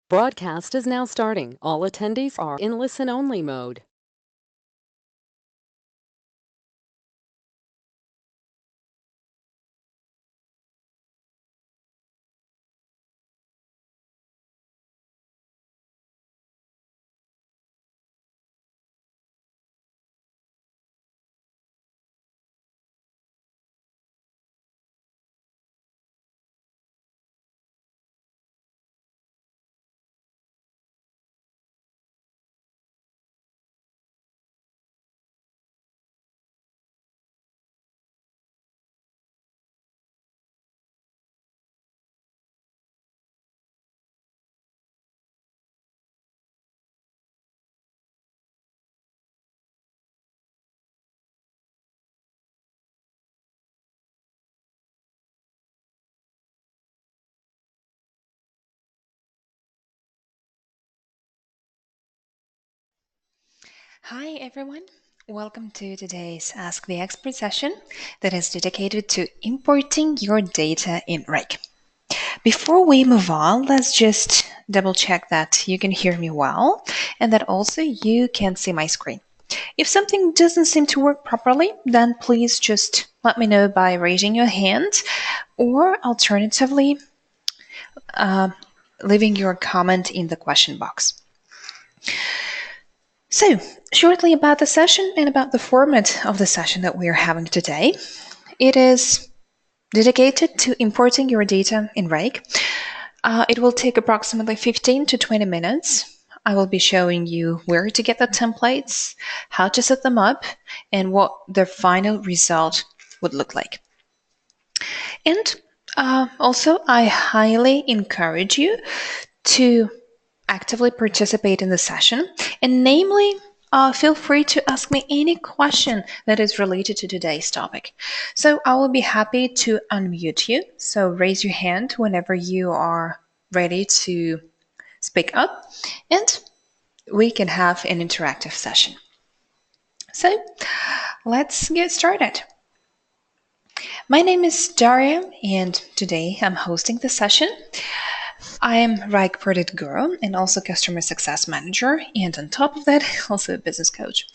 Broadcast is now starting. All attendees are in listen-only mode. Hi everyone, welcome to today's Ask the Expert session that is dedicated to importing your data in WRIKE. Before we move on, let's just double check that you can hear me well and that also you can see my screen. If something doesn't seem to work properly, then please just let me know by raising your hand or alternatively leaving your comment in the question box. So, shortly about the session and about the format of the session that we are having today. It is dedicated to importing your data in WRIKE. It will take approximately 15 to 20 minutes. I will be showing you where to get the templates, how to set them up, and what the final result would look like. And also, I highly encourage you to actively participate in the session, and namely, feel free to ask me any question that is related to today's topic. So I will be happy to unmute you. So raise your hand whenever you are ready to speak up, and we can have an interactive session. So let's get started. My name is Daria, and today I'm hosting the session. I am WRIKE Product Guru and also Customer Success Manager, and on top of that, also a business coach.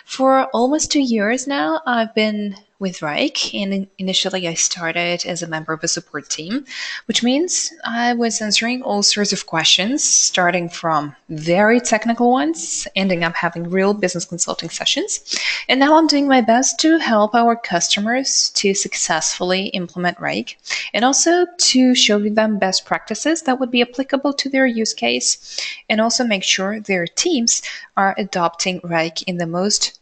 For almost 2 years now, I've been with WRIKE, and initially I started as a member of a support team, which means I was answering all sorts of questions, starting from very technical ones, ending up having real business consulting sessions. And now I'm doing my best to help our customers to successfully implement WRIKE and also to show them best practices that would be applicable to their use case, and also make sure their teams are adopting WRIKE in the most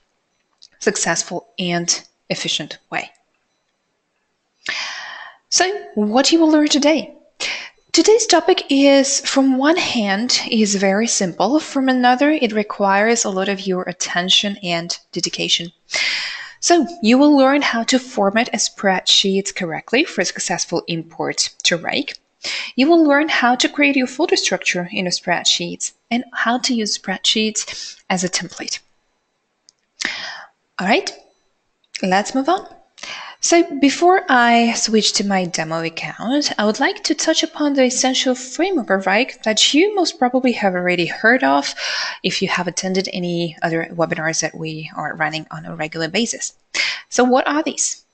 successful and efficient way. So, what you will learn today? Today's topic is, from one hand, is very simple. From another, it requires a lot of your attention and dedication. So, you will learn how to format a spreadsheet correctly for successful import to WRIKE. You will learn how to create your folder structure in a spreadsheet and how to use spreadsheets as a template. All right, let's move on. So before I switch to my demo account, I would like to touch upon the essential framework of WRIKE that you most probably have already heard of if you have attended any other webinars that we are running on a regular basis. So what are these?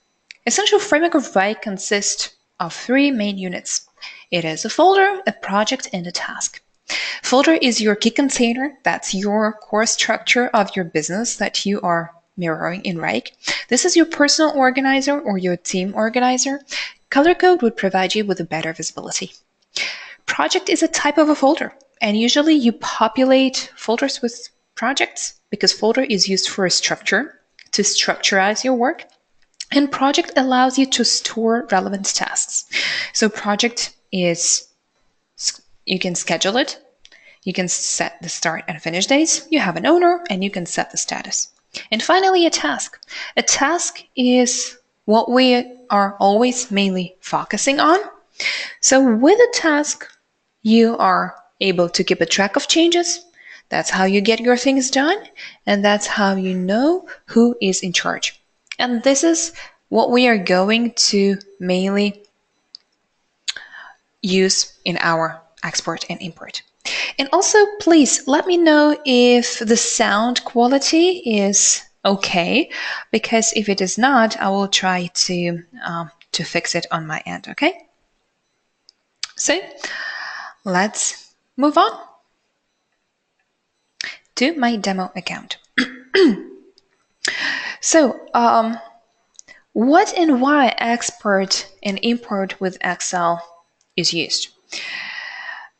Essential framework of WRIKE consists of 3 main units. It is a folder, a project, and a task. Folder is your key container. That's your core structure of your business that you are mirroring in WRIKE. This is your personal organizer or your team organizer. Color code would provide you with a better visibility. Project is a type of a folder, and usually you populate folders with projects because folder is used for a structure, to structurize your work, and project allows you to store relevant tasks. So project is, you can schedule it, you can set the start and finish dates, you have an owner, and you can set the status. And finally, a task. A task is what we are always mainly focusing on. So with a task, you are able to keep a track of changes. That's how you get your things done, and that's how you know who is in charge. And this is what we are going to mainly use in our export and import. And also, please let me know if the sound quality is okay, because if it is not, I will try to fix it on my end, okay? So let's move on to my demo account. So, what and why export and import with Excel is used?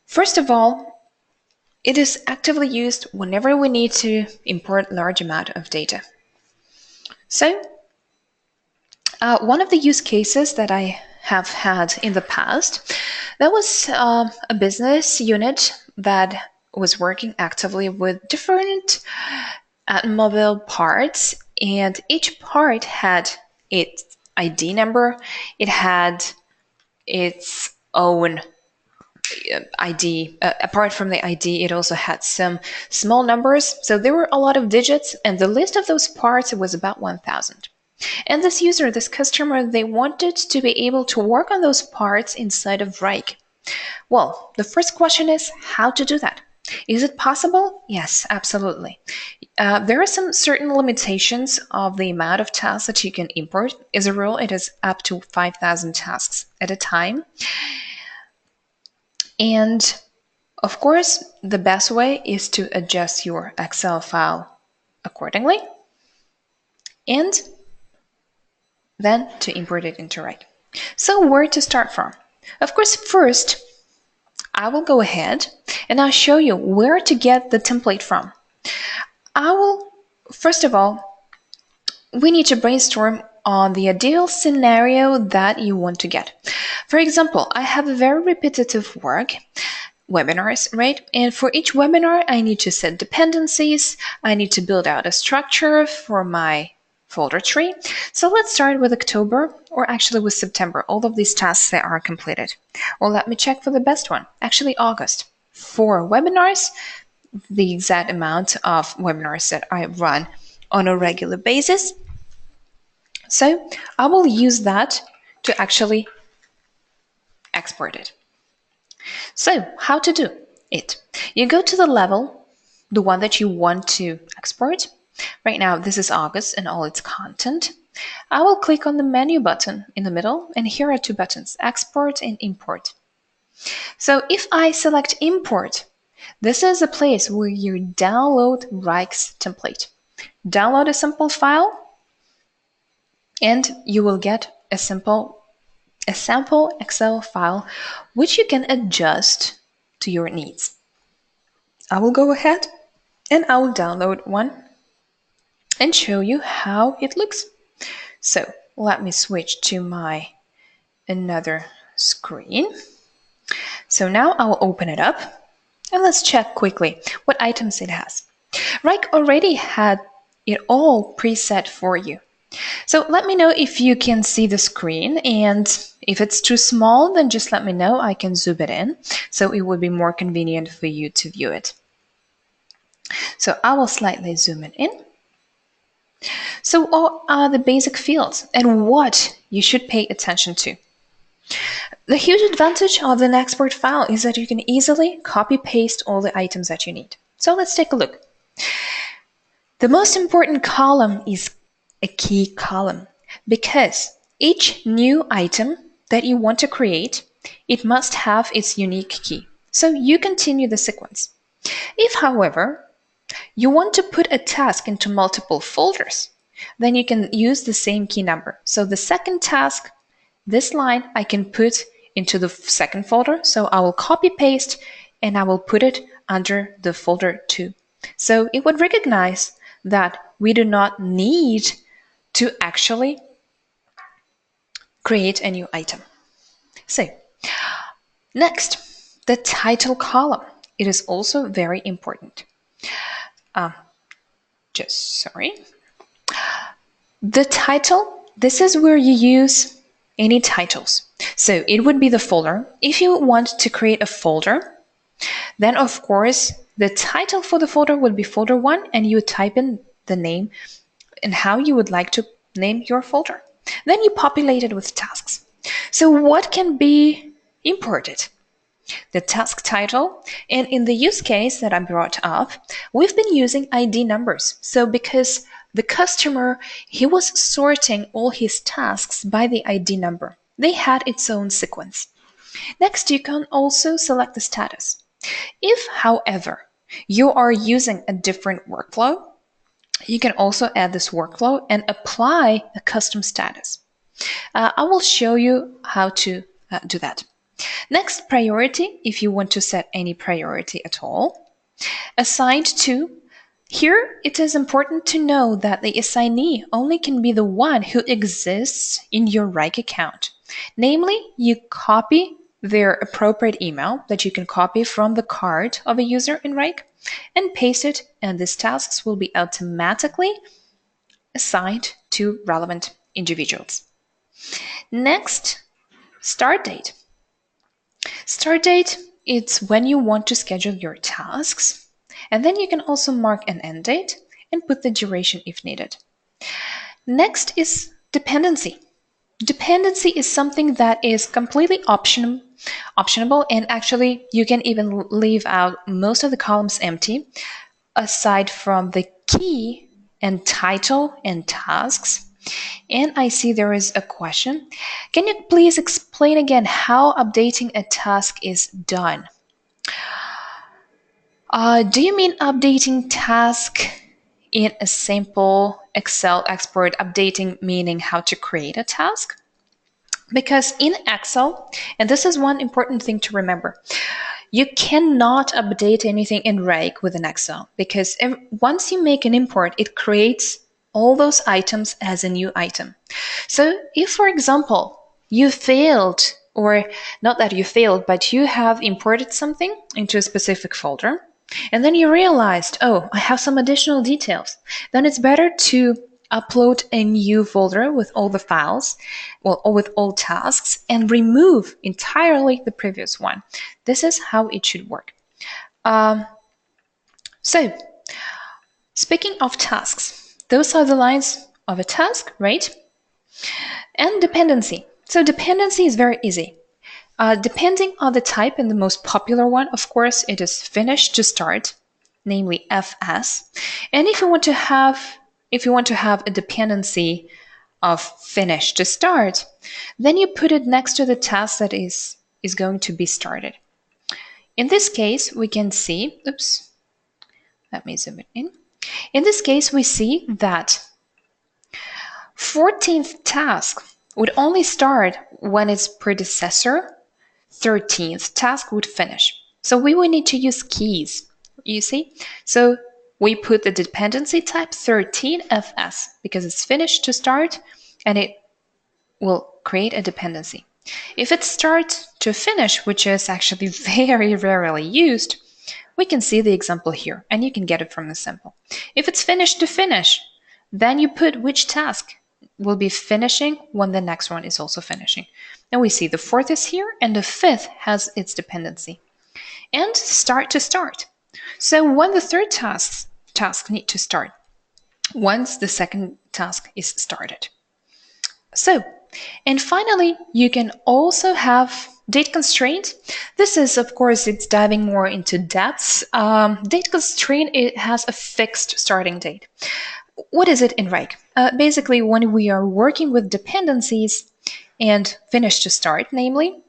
First of all, it is actively used whenever we need to import large amount of data. So, one of the use cases that I have had in the past, that was a business unit that was working actively with different automobile parts, and each part had its ID number. It had its own ID. Apart from the ID, it also had some small numbers. So there were a lot of digits, and the list of those parts was about 1,000. And this user, this customer, they wanted to be able to work on those parts inside of WRIKE. Well, the first question is how to do that. Is it possible? Yes, absolutely. There are some certain limitations of the amount of tasks that you can import. As a rule, it is up to 5,000 tasks at a time. And of course, the best way is to adjust your Excel file accordingly and then to import it into WRIKE. So where to start from? Of course, first, I will go ahead and I'll show you where to get the template from. First of all, we need to brainstorm on the ideal scenario that you want to get. For example, I have a very repetitive work, webinars, right? And for each webinar, I need to set dependencies. I need to build out a structure for my folder tree. So let's start with October, or actually with September. All of these tasks that are completed. Well, let me check for the best one. Actually, August. 4 webinars, the exact amount of webinars that I run on a regular basis. So I will use that to actually export it. So how to do it? You go to the level, the one that you want to export. Right now, this is August and all its content. I will click on the menu button in the middle, and here are 2 buttons, export and import. So if I select import, this is a place where you download WRIKE's template. Download a simple file, and you will get a sample Excel file which you can adjust to your needs. I will go ahead and I will download one and show you how it looks. So let me switch to my another screen. So now I will open it up and let's check quickly what items it has. WRIKE already had it all preset for you. So let me know if you can see the screen, and if it's too small, then just let me know. I can zoom it in, so it would be more convenient for you to view it. So I will slightly zoom it in. So what are the basic fields and what you should pay attention to? The huge advantage of an export file is that you can easily copy-paste all the items that you need. So let's take a look. The most important column is a key column, because each new item that you want to create, it must have its unique key. So you continue the sequence. If, however, you want to put a task into multiple folders, then you can use the same key number. So the second task, this line, I can put into the second folder. So I will copy paste and I will put it under the folder 2. So it would recognize that we do not need to actually create a new item. So next, the title column. It is also very important. The title, this is where you use any titles. So it would be the folder. If you want to create a folder, then of course the title for the folder would be folder 1, and you would type in the name and how you would like to name your folder. Then you populate it with tasks. So what can be imported? the task title, and in the use case that I brought up, we've been using ID numbers. So because the customer, he was sorting all his tasks by the ID number. They had its own sequence. Next, you can also select the status. If, however, you are using a different workflow, you can also add this workflow and apply a custom status. I will show you how to do that. Next, priority, if you want to set any priority at all. Assigned to, here it is important to know that the assignee only can be the one who exists in your WRIKE account. Namely, you copy their appropriate email that you can copy from the card of a user in WRIKE and paste it, and these tasks will be automatically assigned to relevant individuals. Next, start date. Start date, it's when you want to schedule your tasks, and then you can also mark an end date and put the duration if needed. Next is dependency. Dependency is something that is completely optionable, and actually you can even leave out most of the columns empty aside from the key and title and tasks. And I see there is a question. Can you please explain again how updating a task is done? Do you mean updating task in a simple Excel export, updating meaning how to create a task? Because in Excel, and this is one important thing to remember, you cannot update anything in WRIKE with an Excel, because once you make an import, it creates all those items as a new item. So if, for example, you failed, or not that you failed, but you have imported something into a specific folder, and then you realized, oh, I have some additional details, then it's better to upload a new folder with all the files, well, or with all tasks, and remove entirely the previous one. This is how it should work. So, speaking of tasks, those are the lines of a task, right? And dependency. So dependency is very easy. Depending on the type, and the most popular one, of course, it is finish to start, namely FS. And if you want to have a dependency of finish to start, then you put it next to the task that is going to be started. In this case, we can see, oops, let me zoom it in. In this case, we see that 14th task would only start when its predecessor, 13th task, would finish. So we will need to use keys, you see? So we put the dependency type 13fs because it's finished to start, and it will create a dependency. If it's start to finish, which is actually very rarely used, we can see the example here, and you can get it from the sample. If it's finish to finish, then you put which task will be finishing when the next one is also finishing. And we see the 4th is here, and the 5th has its dependency. And start to start. So when the 3rd task need to start, once the 2nd task is started. So, and finally, you can also have date constraint. This is, of course, it's diving more into depths. Date constraint, it has a fixed starting date. What is it in WRIKE? Basically, when we are working with dependencies and finish to start, namely,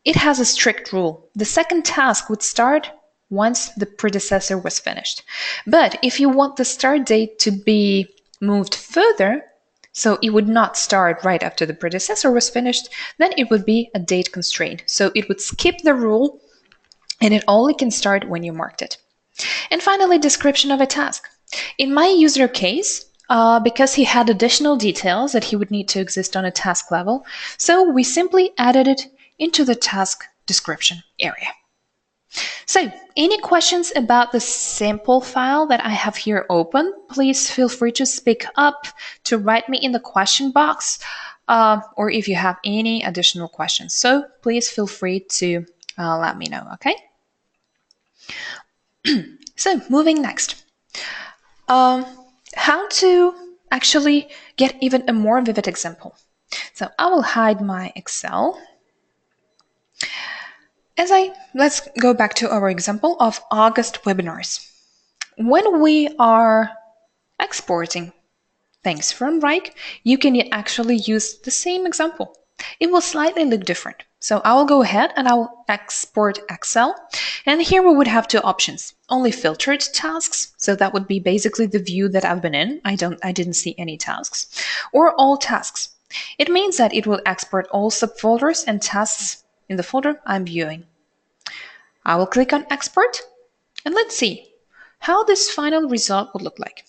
it has a strict rule. The 2nd task would start once the predecessor was finished. But if you want the start date to be moved further, so it would not start right after the predecessor was finished, then it would be a date constraint. So it would skip the rule, and it only can start when you marked it. And finally, description of a task. In my user case, because he had additional details that he would need to exist on a task level, so we simply added it into the task description area. So, any questions about the sample file that I have here open, please feel free to speak up, to write me in the question box, or if you have any additional questions. So please feel free to let me know, okay? So moving next. How to actually get even a more vivid example. So I will hide my Excel. Let's go back to our example of August webinars. When we are exporting things from WRIKE, you can actually use the same example. It will slightly look different. So I will go ahead and I will export Excel. And here we would have two options. Only filtered tasks. So that would be basically the view that I've been in. I didn't see any tasks. Or all tasks. It means that it will export all subfolders and tasks in the folder I'm viewing. I will click on export and let's see how this final result would look like.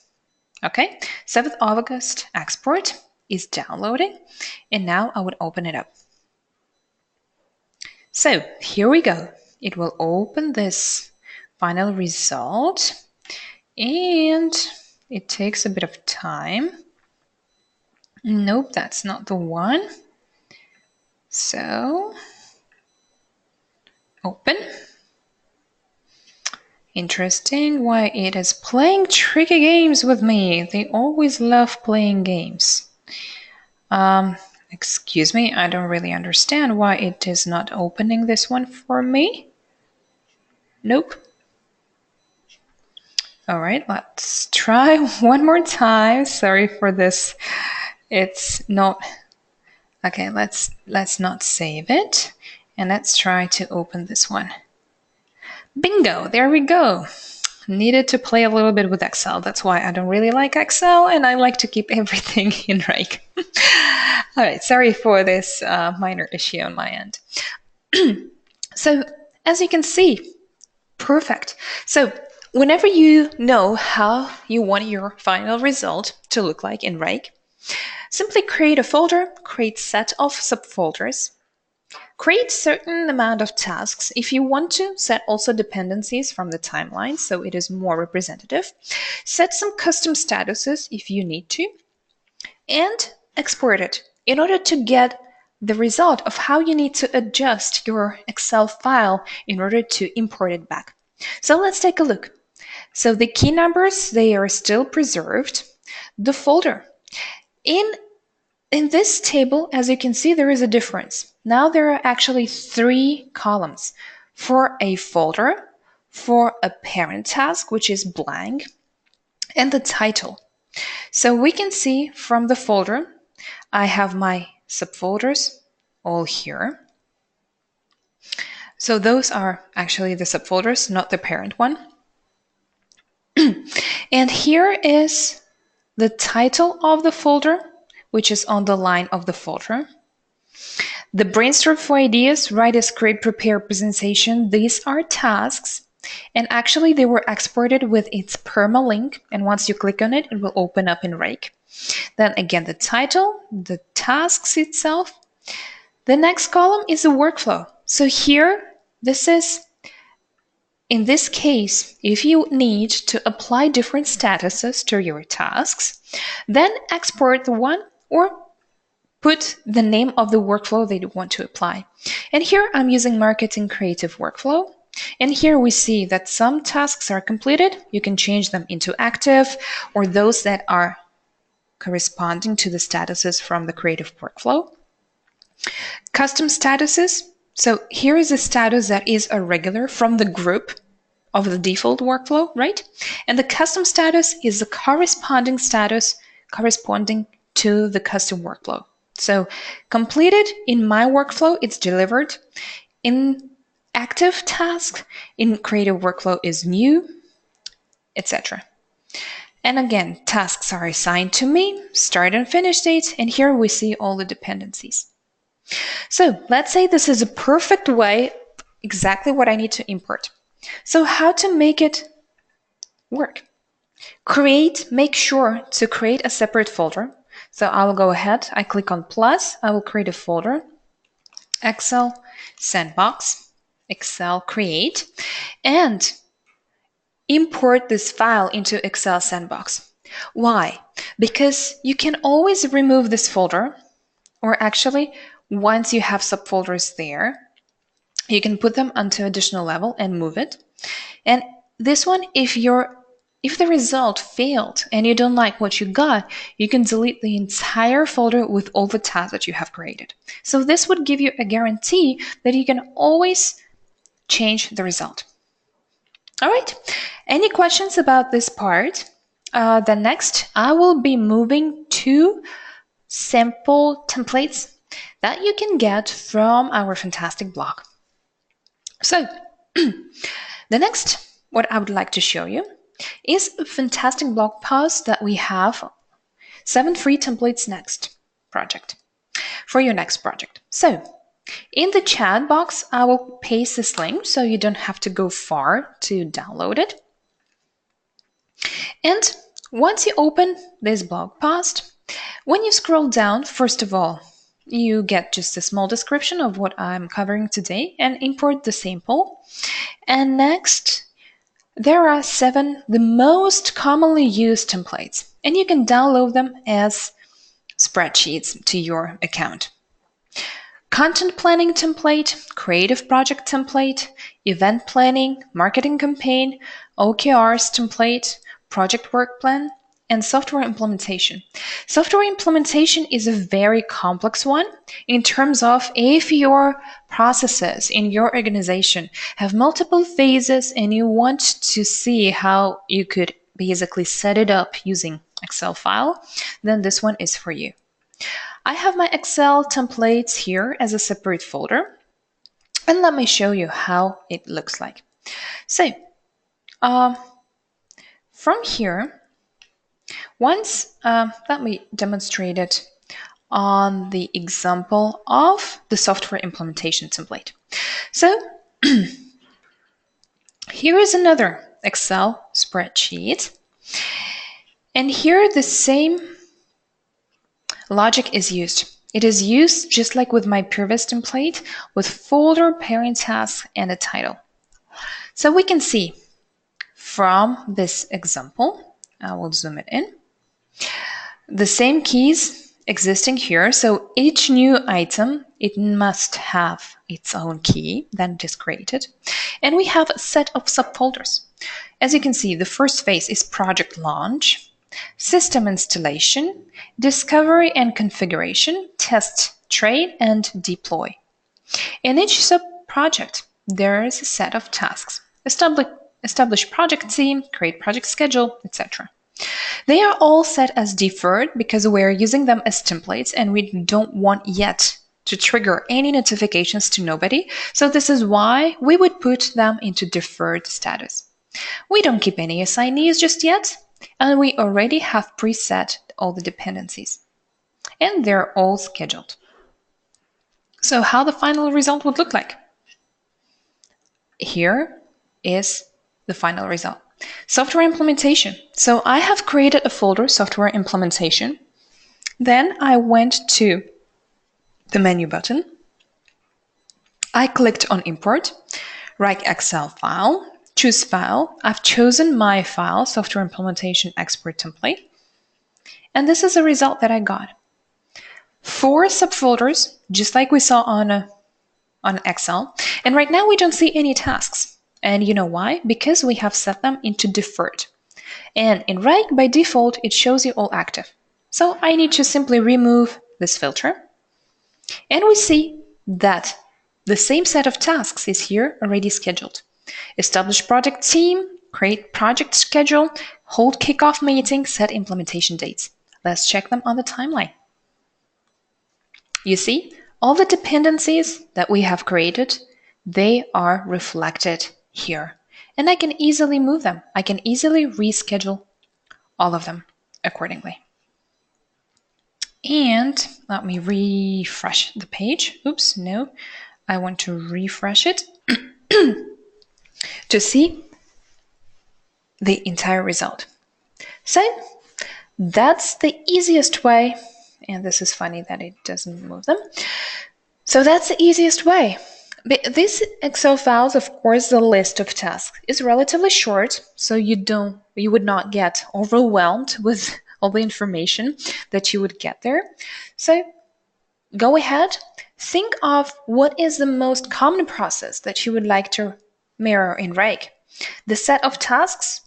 Okay, 7th August export is downloading, and now I would open it up. So here we go. It will open this final result, and it takes a bit of time. Nope, that's not the one. So, open. Interesting why it is playing tricky games with me. They always love playing games. Excuse me, I don't really understand why it is not opening this one for me. Nope. All right, let's try one more time. Sorry for this. It's not. Okay, let's not save it. And let's try to open this one. Bingo, there we go. Needed to play a little bit with Excel. That's why I don't really like Excel and I like to keep everything in WRIKE. All right, sorry for this minor issue on my end. So as you can see, perfect. So whenever you know how you want your final result to look like in WRIKE, simply create a folder, create set of subfolders, create certain amount of tasks. If you want to, set also dependencies from the timeline so it is more representative. Set some custom statuses if you need to, and export it in order to get the result of how you need to adjust your Excel file in order to import it back. So let's take a look. So the key numbers, they are still preserved. The folder. In this table, as you can see, there is a difference. Now there are actually 3 columns for a folder, for a parent task, which is blank, and the title. So we can see from the folder, I have my subfolders all here. So those are actually the subfolders, not the parent one. And here is the title of the folder, which is on the line of the folder. The brainstorm for ideas, write a script, prepare a presentation. These are tasks. And actually they were exported with its permalink. And once you click on it, it will open up in WRIKE. Then again, the title, the tasks itself. The next column is the workflow. So here, this is, in this case, if you need to apply different statuses to your tasks, then export the one or put the name of the workflow that you want to apply. And here I'm using marketing creative workflow. And here we see that some tasks are completed. You can change them into active or those that are corresponding to the statuses from the creative workflow. Custom statuses. So here is a status that is a regular from the group of the default workflow, right? And the custom status is the corresponding status corresponding to the custom workflow. So completed in my workflow, it's delivered. In active task, in creative workflow is new, etc. And again, tasks are assigned to me, start and finish dates, and here we see all the dependencies. So let's say this is a perfect way, exactly what I need to import. So how to make it work? Make sure to create a separate folder. So I will go ahead, I click on plus, I will create a folder, Excel Sandbox, Excel Create, and import this file into Excel Sandbox. Why? Because you can always remove this folder, or actually, once you have subfolders there, you can put them onto additional level and move it. And this one, if the result failed and you don't like what you got, you can delete the entire folder with all the tasks that you have created. So this would give you a guarantee that you can always change the result. All right, any questions about this part? Then next, I will be moving to sample templates that you can get from our fantastic blog. So, the next, what I would like to show you is a fantastic blog post that we have 7 free templates next project for your next project. So, in the chat box, I will paste this link so you don't have to go far to download it. And once you open this blog post, when you scroll down, first of all, you get just a small description of what I'm covering today and import the sample. And next, there are 7 the most commonly used templates, and you can download them as spreadsheets to your account. Content planning template, creative project template, event planning, marketing campaign, OKRs template, project work plan, and software implementation. Software implementation is a very complex one in terms of if your processes in your organization have multiple phases and you want to see how you could basically set it up using Excel file, then this one is for you. I have my Excel templates here as a separate folder, and let me show you how it looks like. So, from here, once let me demonstrate it on the example of the software implementation template. So, here is another Excel spreadsheet, and here the same logic is used. It is used just like with my previous template with folder, parent task, and a title. So we can see from this example, I will zoom it in, the same keys existing here. So each new item, it must have its own key that it is created. And we have a set of subfolders. As you can see, the first phase is project launch, system installation, discovery and configuration, test, trade, and deploy. In each sub-project, there is a set of tasks. Establish project team, create project schedule, etc. They are all set as deferred because we're using them as templates and we don't want yet to trigger any notifications to nobody. So this is why we would put them into deferred status. We don't keep any assignees just yet, and we already have preset all the dependencies. And they're all scheduled. So how the final result would look like? Here is the final result. Software implementation. So I have created a folder, software implementation. Then I went to the menu button. I clicked on import, WRIKE Excel file, choose file. I've chosen my file, software implementation export template. And this is the result that I got. 4 subfolders, just like we saw on Excel. And right now we don't see any tasks. And you know why? Because we have set them into deferred. And in WRIKE, by default, it shows you all active. So I need to simply remove this filter. And we see that the same set of tasks is here already scheduled. Establish project team, create project schedule, hold kickoff meeting, set implementation dates. Let's check them on the timeline. You see, all the dependencies that we have created, they are reflected here. And I can easily move them. I can easily reschedule all of them accordingly. And let me refresh the page. Oops, no, I want to refresh it to see the entire result. So that's the easiest way. And this is funny that it doesn't move them. So that's the easiest way. But this Excel files, of course, the list of tasks is relatively short, so you would not get overwhelmed with all the information that you would get there. So go ahead, think of what is the most common process that you would like to mirror in WRIKE. The set of tasks,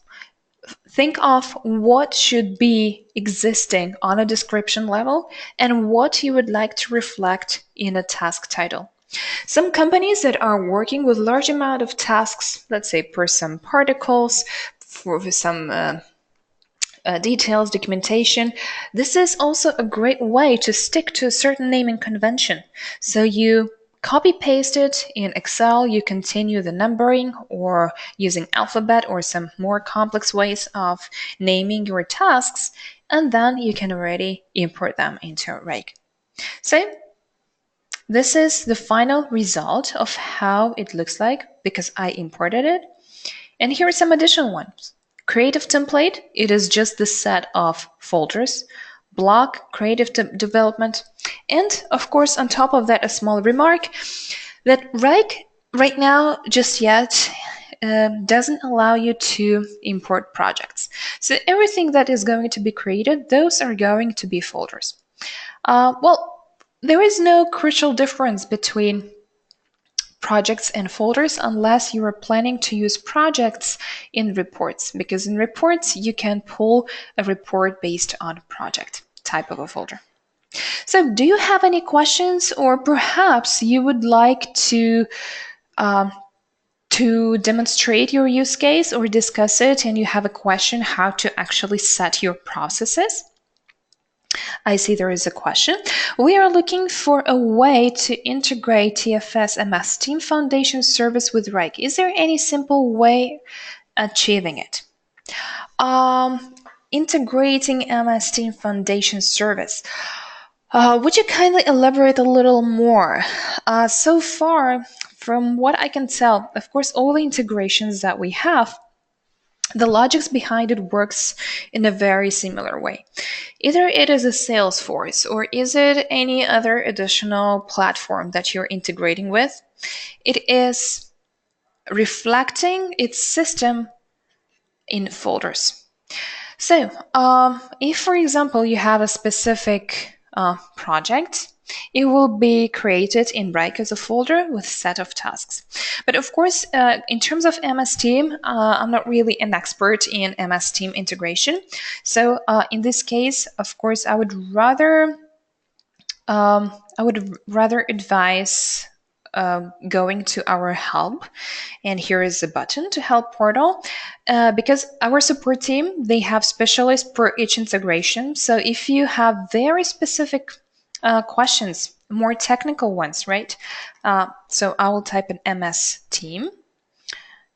think of what should be existing on a description level and what you would like to reflect in a task title. Some companies that are working with large amount of tasks, let's say per some particles, for some details, documentation, this is also a great way to stick to a certain naming convention. So you copy paste it in Excel, you continue the numbering or using alphabet or some more complex ways of naming your tasks, and then you can already import them into WRIKE. So this is the final result of how it looks like because I imported it. And here are some additional ones. Creative template, it is just the set of folders. Block, creative development. And of course, on top of that, a small remark that WRIKE right now, just yet, doesn't allow you to import projects. So everything that is going to be created, those are going to be folders. Well, there is no crucial difference between projects and folders unless you are planning to use projects in reports, because in reports you can pull a report based on project type of a folder. So do you have any questions, or perhaps you would like to demonstrate your use case or discuss it and you have a question how to actually set your processes? I see there is a question. We are looking for a way to integrate TFS MS Team Foundation service with WRIKE. Is there any simple way achieving it? Integrating MS Team Foundation service. Would you kindly elaborate a little more? So far, from what I can tell, of course, all the integrations that we have, the logics behind it works in a very similar way. Either it is a Salesforce or is it any other additional platform that you're integrating with. It is reflecting its system in folders. So if, for example, you have a specific project, it will be created in WRIKE as a folder with a set of tasks. But of course, in terms of MS Team, I'm not really an expert in MS Team integration. So in this case, of course, I would rather advise going to our help, and here is the button to help portal, because our support team, they have specialists per each integration. So if you have very specific questions, more technical ones, right? So I will type an MS team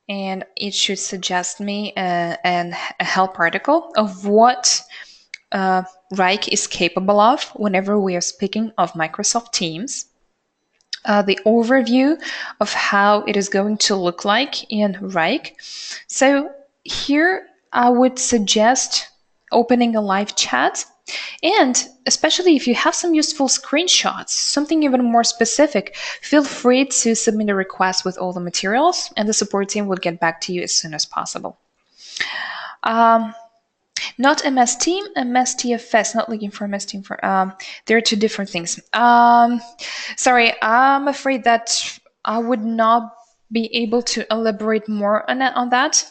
and it should suggest me a help article of what WRIKE is capable of whenever we are speaking of Microsoft Teams. The overview of how it is going to look like in WRIKE. So here I would suggest opening a live chat, and especially if you have some useful screenshots, something even more specific, feel free to submit a request with all the materials and the support team will get back to you as soon as possible. Not MS Team, MS TFS, not looking for MS Team. They're two different things. Sorry, I'm afraid that I would not be able to elaborate more on that,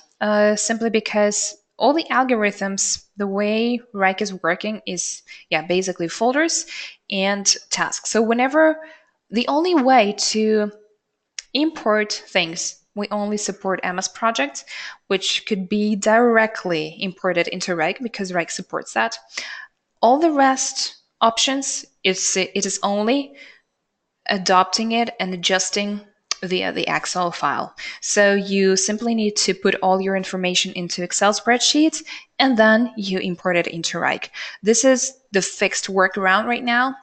simply because all the algorithms, the way WRIKE is working is, basically folders and tasks. So whenever, the only way to import things, we only support MS projects, which could be directly imported into WRIKE because WRIKE supports that. All the rest options, it is only adopting it and adjusting via the Excel file. So you simply need to put all your information into Excel spreadsheets and then you import it into WRIKE. This is the fixed workaround right now.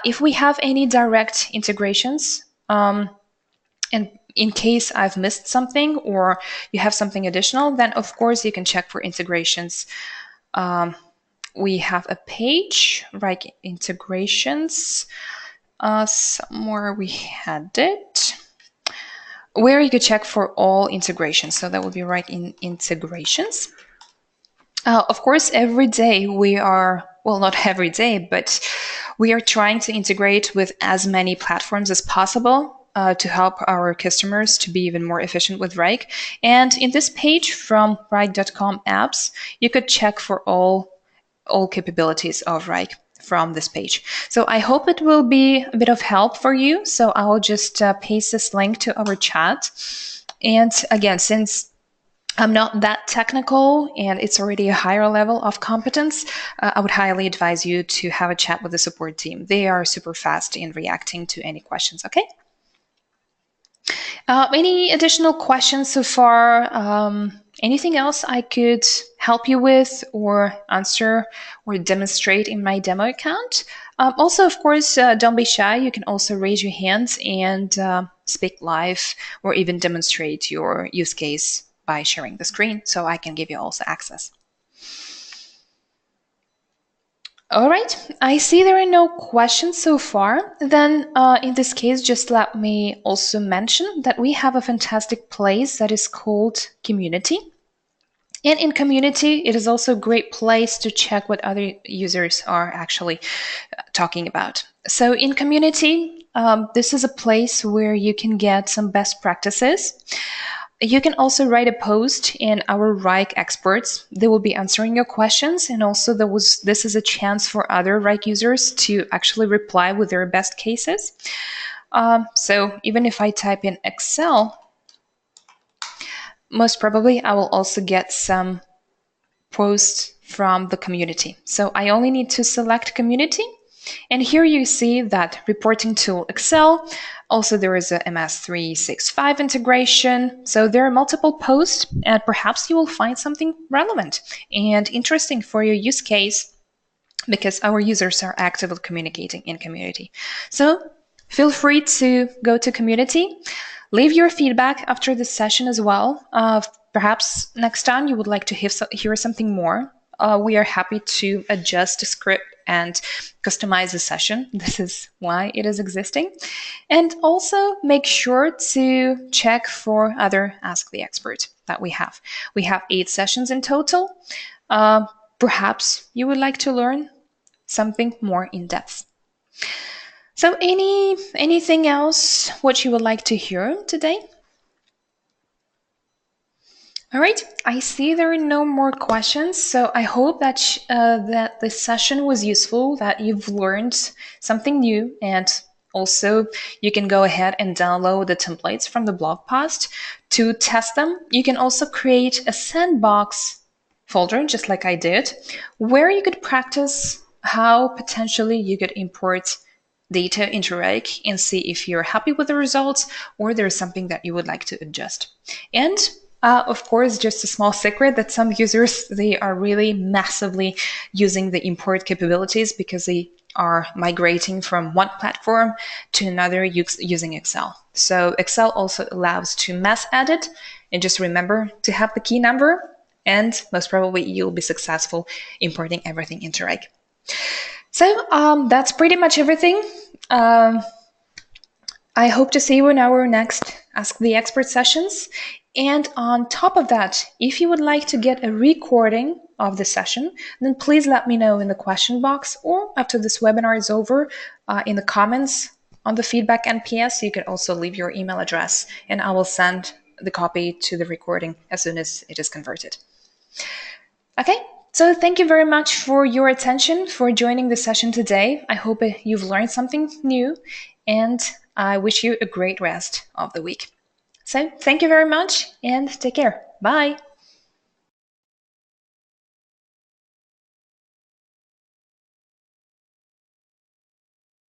If we have any direct integrations, and in case I've missed something or you have something additional, then of course you can check for integrations. We have a page, WRIKE integrations. Somewhere we had it, where you could check for all integrations. So that would be WRIKE in integrations. Of course, every day we are, well, not every day, but we are trying to integrate with as many platforms as possible to help our customers to be even more efficient with WRIKE. And in this page from WRIKE.com apps, you could check for all capabilities of WRIKE. from this page. So I hope it will be a bit of help for you. So I will just paste this link to our chat. And again, since I'm not that technical and it's already a higher level of competence, I would highly advise you to have a chat with the support team. They are super fast in reacting to any questions, okay? Any additional questions so far? Anything else I could help you with or answer or demonstrate in my demo account? Also, of course, don't be shy. You can also raise your hands and speak live or even demonstrate your use case by sharing the screen so I can give you also access. All right, I see there are no questions so far. Then in this case, just let me also mention that we have a fantastic place that is called Community. And in Community, it is also a great place to check what other users are actually talking about. So in Community, this is a place where you can get some best practices. You can also write a post in our WRIKE experts. They will be answering your questions. And also this is a chance for other WRIKE users to actually reply with their best cases. So even if I type in Excel, most probably I will also get some posts from the community. So I only need to select community. And here you see that reporting tool Excel. Also, there is a MS365 integration. So there are multiple posts, and perhaps you will find something relevant and interesting for your use case because our users are actively communicating in community. So feel free to go to community. Leave your feedback after this session as well. Perhaps next time you would like to hear something more. We are happy to adjust the script and customize the session. This is why it is existing. And also make sure to check for other Ask the Expert that we have. We have 8 sessions in total. Perhaps you would like to learn something more in depth. So anything else what you would like to hear today? All right, I see there are no more questions, so I hope that that this session was useful, that you've learned something new, and also you can go ahead and download the templates from the blog post to test them. You can also create a sandbox folder, just like I did, where you could practice how potentially you could import data into WRIKE and see if you're happy with the results or there's something that you would like to adjust. And of course, just a small secret that some users, they are really massively using the import capabilities because they are migrating from one platform to another using Excel. So Excel also allows to mass edit, and just remember to have the key number, and most probably you'll be successful importing everything into WRIKE. So that's pretty much everything. I hope to see you in our next Ask the Expert sessions. And on top of that, if you would like to get a recording of the session, then please let me know in the question box or after this webinar is over in the comments on the feedback NPS. You can also leave your email address and I will send the copy to the recording as soon as it is converted. Okay, so thank you very much for your attention, for joining the session today. I hope you've learned something new and I wish you a great rest of the week. So thank you very much and take care. Bye.